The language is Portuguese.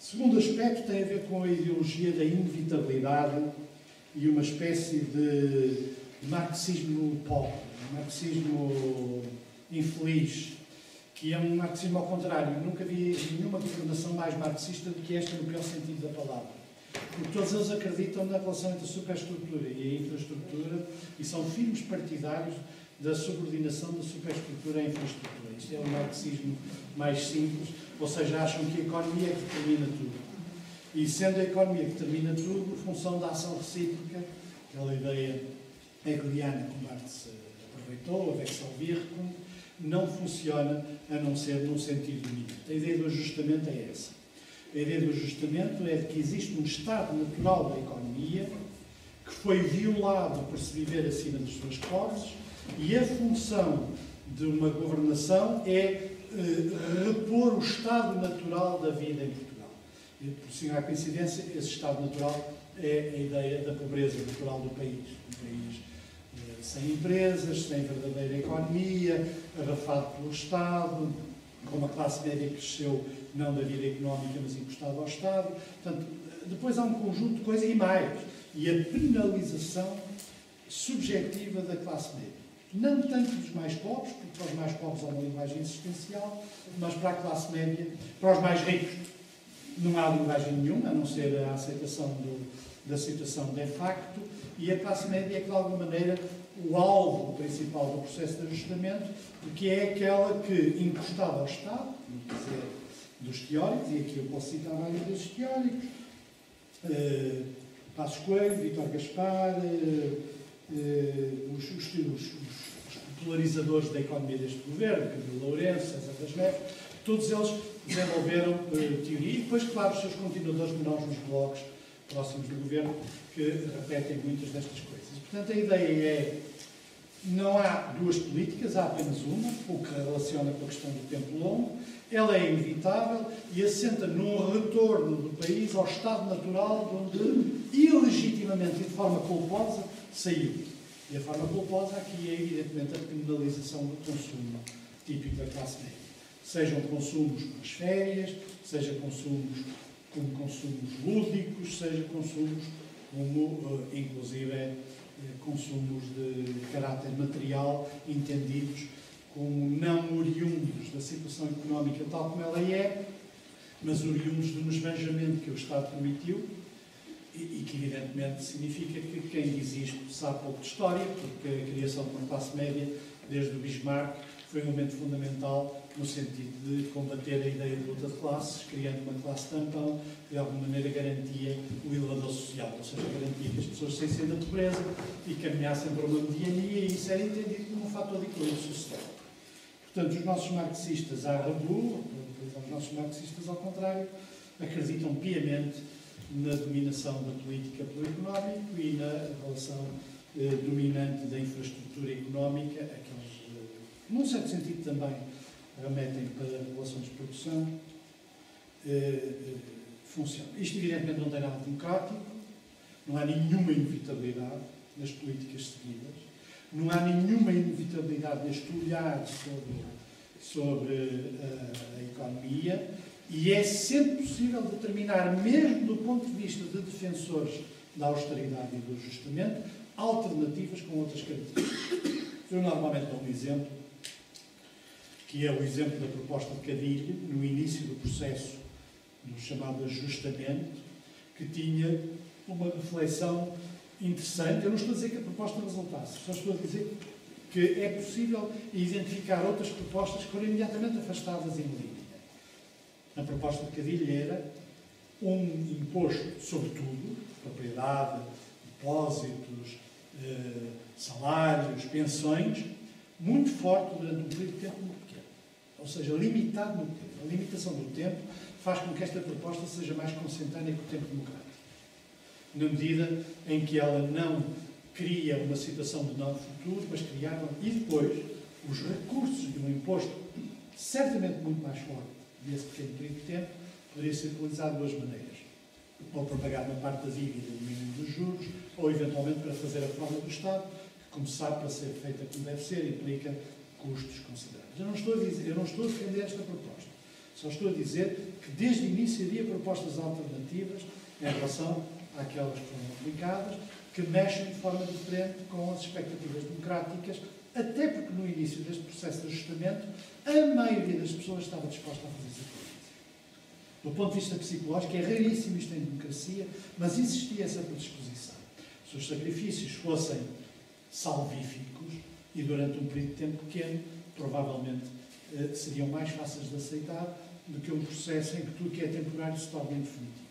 segundo aspecto tem a ver com a ideologia da inevitabilidade e uma espécie de marxismo pobre, um marxismo infeliz, que é um marxismo ao contrário. Nunca vi nenhuma governação mais marxista do que esta, no pior sentido da palavra. Porque todos eles acreditam na relação entre a superestrutura e a infraestrutura e são firmes partidários da subordinação da superestrutura à infraestrutura. Isto é um marxismo mais simples, ou seja, acham que a economia é que determina tudo. E sendo a economia que determina tudo, função da ação recíproca, aquela ideia hegeliana que Marx aproveitou, a Wechselwirkung, não funciona a não ser num sentido único. A ideia do ajustamento é essa. A ideia do ajustamento é de que existe um estado natural da economia que foi violado por se viver acima das suas posses e a função de uma governação é repor o estado natural da vida em Portugal. E, por sinal coincidência, esse estado natural é a ideia da pobreza natural do país. Um país sem empresas, sem verdadeira economia, arrafado pelo Estado, com uma classe média que cresceu não da vida económica, mas encostado ao Estado. Portanto, depois há um conjunto de coisas e mais. E a penalização subjetiva da classe média. Não tanto dos mais pobres, porque para os mais pobres há uma linguagem existencial, mas para a classe média, para os mais ricos, não há linguagem nenhuma, a não ser a aceitação da situação de facto, e a classe média é que, de alguma maneira, o alvo principal do processo de ajustamento, porque é aquela que, encostada ao Estado, quer dizer, dos teóricos, e aqui eu posso citar vários desses teóricos, Passos Coelho, Vítor Gaspar, os popularizadores da economia deste governo, Camilo Lourenço, César das Neves, todos eles desenvolveram teoria, e depois, claro, os seus continuadores menores nos blogs próximos do governo, que repetem muitas destas coisas. Portanto, a ideia é, não há duas políticas, há apenas uma, o que relaciona com a questão do tempo longo, ela é inevitável e assenta num retorno do país ao estado natural de onde, ilegitimamente e de forma culposa, saiu. E a forma culposa aqui é, evidentemente, a penalização do consumo típico da classe média. Sejam consumos para as férias, seja consumos como consumos lúdicos, seja consumos como, inclusive, consumos de caráter material, entendidos como não oriundos da situação económica tal como ela é, mas oriundos de um esbanjamento que o Estado permitiu e que, evidentemente, significa que quem diz isto sabe pouco de história, porque a criação de uma classe média, desde o Bismarck, foi um elemento fundamental no sentido de combater a ideia de luta de classes, criando uma classe tampão que, de alguma maneira, garantia o elevador social, ou seja, garantia que as pessoas saíssem da pobreza e caminhassem para uma mediania, e isso era entendido como um fator de equilíbrio social. Portanto, os nossos marxistas à reboot, os nossos marxistas ao contrário, acreditam piamente na dominação da política pelo económico e na relação dominante da infraestrutura económica, aqueles, num certo sentido também, remetem para relações de produção, funciona. Isto, evidentemente, não tem nada democrático, não há nenhuma inevitabilidade nas políticas seguidas, não há nenhuma inevitabilidade neste olhar sobre a economia, e é sempre possível determinar, mesmo do ponto de vista de defensores da austeridade e do ajustamento, alternativas com outras características. Eu normalmente dou um exemplo, que é o exemplo da proposta de Cadilho, no início do processo do chamado ajustamento, que tinha uma reflexão interessante. Eu não estou a dizer que a proposta resultasse, só estou a dizer que é possível identificar outras propostas que foram imediatamente afastadas em linha. A proposta de Cadilho era um imposto sobre tudo, propriedade, depósitos, salários, pensões, muito forte durante um período de tempo muito pequeno. Ou seja, limitado no tempo. A limitação do tempo faz com que esta proposta seja mais consentânea com o tempo democrático. Na medida em que ela não cria uma situação de não futuro, mas criava, e depois, os recursos de um imposto certamente muito mais forte nesse pequeno período de tempo, poderia ser utilizado de duas maneiras. Ou para pagar uma parte da dívida do mínimo dos juros, ou eventualmente para fazer a reforma do Estado, que, como se sabe, para ser feita como deve ser, implica custos consideráveis. Eu não estou a defender esta proposta. Só estou a dizer que desde o início havia propostas alternativas em relação àquelas que foram aplicadas, que mexem de forma diferente com as expectativas democráticas, até porque no início deste processo de ajustamento, a maioria das pessoas estava disposta a fazer sacrifício. Do ponto de vista psicológico, é raríssimo isto em democracia, mas existia essa predisposição. Se os sacrifícios fossem salvíficos e durante um período de tempo pequeno, provavelmente seriam mais fáceis de aceitar do que um processo em que tudo que é temporário se torna indefinitivo.